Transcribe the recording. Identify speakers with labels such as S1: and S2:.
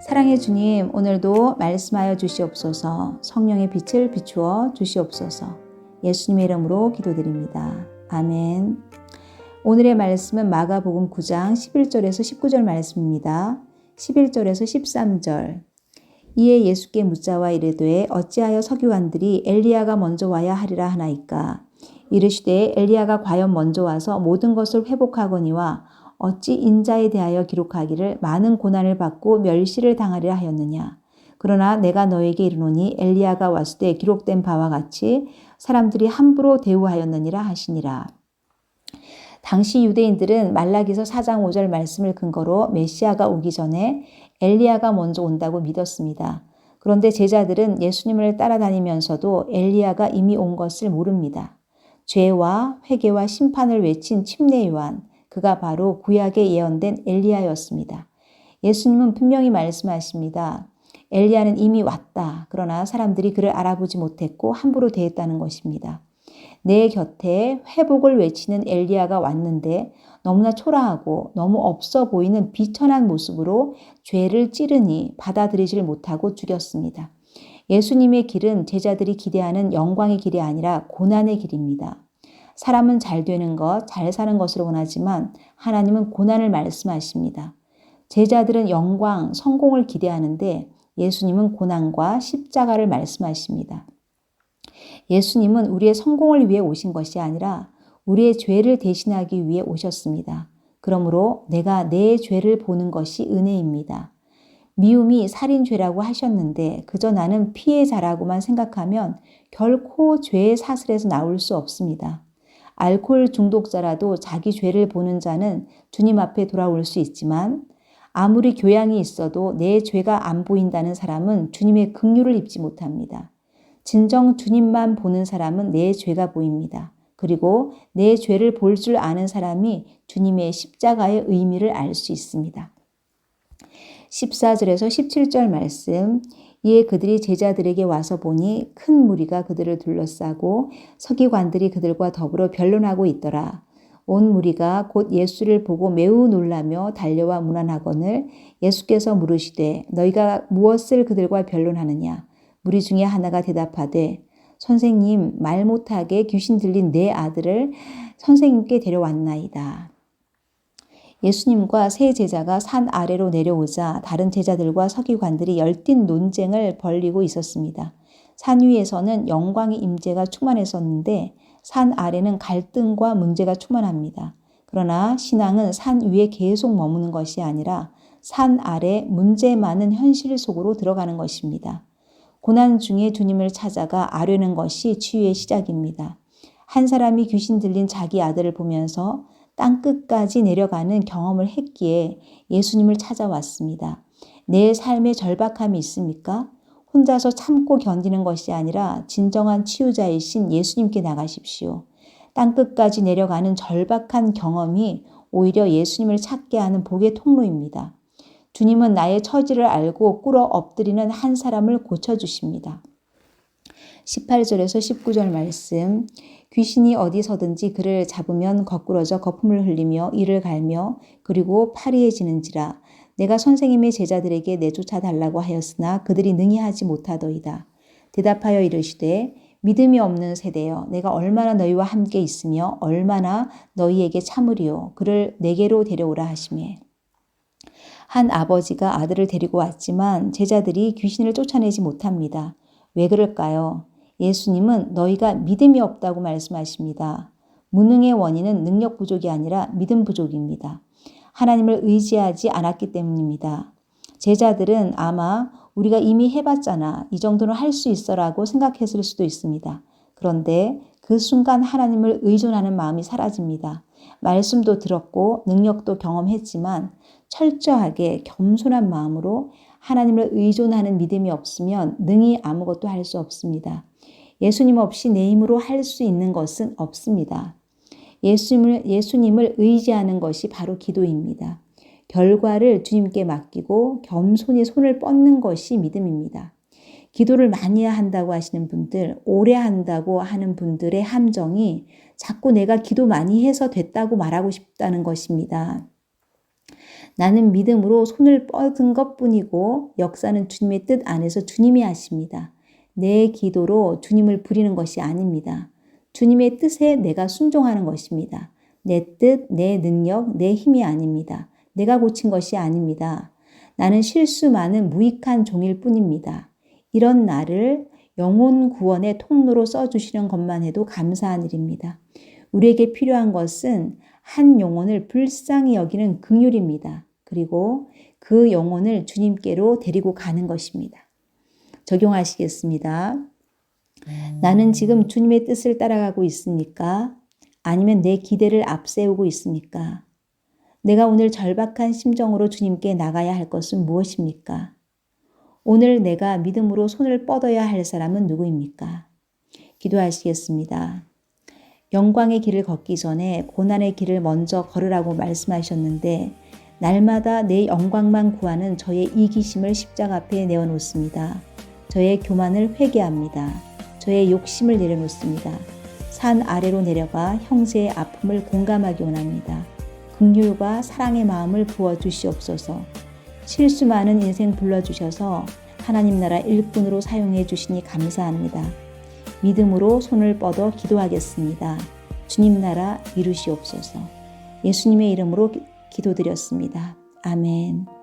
S1: 사랑의 주님, 오늘도 말씀하여 주시옵소서. 성령의 빛을 비추어 주시옵소서. 예수님의 이름으로 기도드립니다. 아멘. 오늘의 말씀은 마가복음 9장 11절에서 19절 말씀입니다. 11절에서 13절. 이에 예수께 묻자와 이르되 어찌하여 서기관들이 엘리야가 먼저 와야 하리라 하나이까. 이르시되 엘리야가 과연 먼저 와서 모든 것을 회복하거니와 어찌 인자에 대하여 기록하기를 많은 고난을 받고 멸시를 당하리라 하였느냐. 그러나 내가 너에게 이르노니 엘리야가 왔을 때 기록된 바와 같이 사람들이 함부로 대우하였느니라 하시니라. 당시 유대인들은 말라기서 4장 5절 말씀을 근거로 메시아가 오기 전에 엘리야가 먼저 온다고 믿었습니다. 그런데 제자들은 예수님을 따라다니면서도 엘리야가 이미 온 것을 모릅니다. 죄와 회개와 심판을 외친 침례 요한, 그가 바로 구약에 예언된 엘리야였습니다. 예수님은 분명히 말씀하십니다. 엘리야는 이미 왔다. 그러나 사람들이 그를 알아보지 못했고 함부로 대했다는 것입니다. 내 곁에 회복을 외치는 엘리야가 왔는데 너무나 초라하고 너무 없어 보이는 비천한 모습으로 죄를 찌르니 받아들이질 못하고 죽였습니다. 예수님의 길은 제자들이 기대하는 영광의 길이 아니라 고난의 길입니다. 사람은 잘 되는 것, 잘 사는 것을 원하지만 하나님은 고난을 말씀하십니다. 제자들은 영광, 성공을 기대하는데 예수님은 고난과 십자가를 말씀하십니다. 예수님은 우리의 성공을 위해 오신 것이 아니라 우리의 죄를 대신하기 위해 오셨습니다. 그러므로 내가 내 죄를 보는 것이 은혜입니다. 미움이 살인죄라고 하셨는데 그저 나는 피해자라고만 생각하면 결코 죄의 사슬에서 나올 수 없습니다. 알코올 중독자라도 자기 죄를 보는 자는 주님 앞에 돌아올 수 있지만 아무리 교양이 있어도 내 죄가 안 보인다는 사람은 주님의 긍휼을 입지 못합니다. 진정 주님만 보는 사람은 내 죄가 보입니다. 그리고 내 죄를 볼 줄 아는 사람이 주님의 십자가의 의미를 알 수 있습니다. 14절에서 17절 말씀. 이에 그들이 제자들에게 와서 보니 큰 무리가 그들을 둘러싸고 서기관들이 그들과 더불어 변론하고 있더라. 온 무리가 곧 예수를 보고 매우 놀라며 달려와 문안하거늘 예수께서 물으시되 너희가 무엇을 그들과 변론하느냐. 무리 중에 하나가 대답하되 선생님, 말 못하게 귀신 들린 내 아들을 선생님께 데려왔나이다. 예수님과 세 제자가 산 아래로 내려오자 다른 제자들과 서기관들이 열띤 논쟁을 벌이고 있었습니다. 산 위에서는 영광의 임재가 충만했었는데 산 아래는 갈등과 문제가 충만합니다. 그러나 신앙은 산 위에 계속 머무는 것이 아니라 산 아래 문제 많은 현실 속으로 들어가는 것입니다. 고난 중에 주님을 찾아가 아뢰는 것이 치유의 시작입니다. 한 사람이 귀신 들린 자기 아들을 보면서 땅끝까지 내려가는 경험을 했기에 예수님을 찾아왔습니다. 내 삶에 절박함이 있습니까? 혼자서 참고 견디는 것이 아니라 진정한 치유자이신 예수님께 나가십시오. 땅끝까지 내려가는 절박한 경험이 오히려 예수님을 찾게 하는 복의 통로입니다. 주님은 나의 처지를 알고 꿇어 엎드리는 한 사람을 고쳐주십니다. 18절에서 19절 말씀. 귀신이 어디서든지 그를 잡으면 거꾸러져 거품을 흘리며 이를 갈며 그리고 파리해지는지라. 내가 선생님의 제자들에게 내쫓아 달라고 하였으나 그들이 능히 하지 못하더이다. 대답하여 이르시되 믿음이 없는 세대여 내가 얼마나 너희와 함께 있으며 얼마나 너희에게 참으리요. 그를 내게로 데려오라 하시매. 한 아버지가 아들을 데리고 왔지만 제자들이 귀신을 쫓아내지 못합니다. 왜 그럴까요? 예수님은 너희가 믿음이 없다고 말씀하십니다. 무능의 원인은 능력 부족이 아니라 믿음 부족입니다. 하나님을 의지하지 않았기 때문입니다. 제자들은 아마 우리가 이미 해봤잖아. 이 정도는 할 수 있어라고 생각했을 수도 있습니다. 그런데 그 순간 하나님을 의존하는 마음이 사라집니다. 말씀도 들었고 능력도 경험했지만 철저하게 겸손한 마음으로 하나님을 의존하는 믿음이 없으면 능히 아무것도 할 수 없습니다. 예수님 없이 내 힘으로 할 수 있는 것은 없습니다. 예수님을 의지하는 것이 바로 기도입니다. 결과를 주님께 맡기고 겸손히 손을 뻗는 것이 믿음입니다. 기도를 많이 한다고 하시는 분들, 오래 한다고 하는 분들의 함정이 자꾸 내가 기도 많이 해서 됐다고 말하고 싶다는 것입니다. 나는 믿음으로 손을 뻗은 것뿐이고 역사는 주님의 뜻 안에서 주님이 하십니다. 내 기도로 주님을 부리는 것이 아닙니다. 주님의 뜻에 내가 순종하는 것입니다. 내 뜻, 내 능력, 내 힘이 아닙니다. 내가 고친 것이 아닙니다. 나는 실수 많은 무익한 종일 뿐입니다. 이런 나를 영혼 구원의 통로로 써주시는 것만 해도 감사한 일입니다. 우리에게 필요한 것은 한 영혼을 불쌍히 여기는 긍휼입니다. 그리고 그 영혼을 주님께로 데리고 가는 것입니다. 적용하시겠습니다. 나는 지금 주님의 뜻을 따라가고 있습니까? 아니면 내 기대를 앞세우고 있습니까? 내가 오늘 절박한 심정으로 주님께 나가야 할 것은 무엇입니까? 오늘 내가 믿음으로 손을 뻗어야 할 사람은 누구입니까? 기도하시겠습니다. 영광의 길을 걷기 전에 고난의 길을 먼저 걸으라고 말씀하셨는데 날마다 내 영광만 구하는 저의 이기심을 십자가 앞에 내어놓습니다. 저의 교만을 회개합니다. 저의 욕심을 내려놓습니다. 산 아래로 내려가 형제의 아픔을 공감하기 원합니다. 긍휼과 사랑의 마음을 부어주시옵소서. 실수 많은 인생 불러주셔서 하나님 나라 일꾼으로 사용해 주시니 감사합니다. 믿음으로 손을 뻗어 기도하겠습니다. 주님 나라 이루시옵소서. 예수님의 이름으로 기도드렸습니다. 아멘.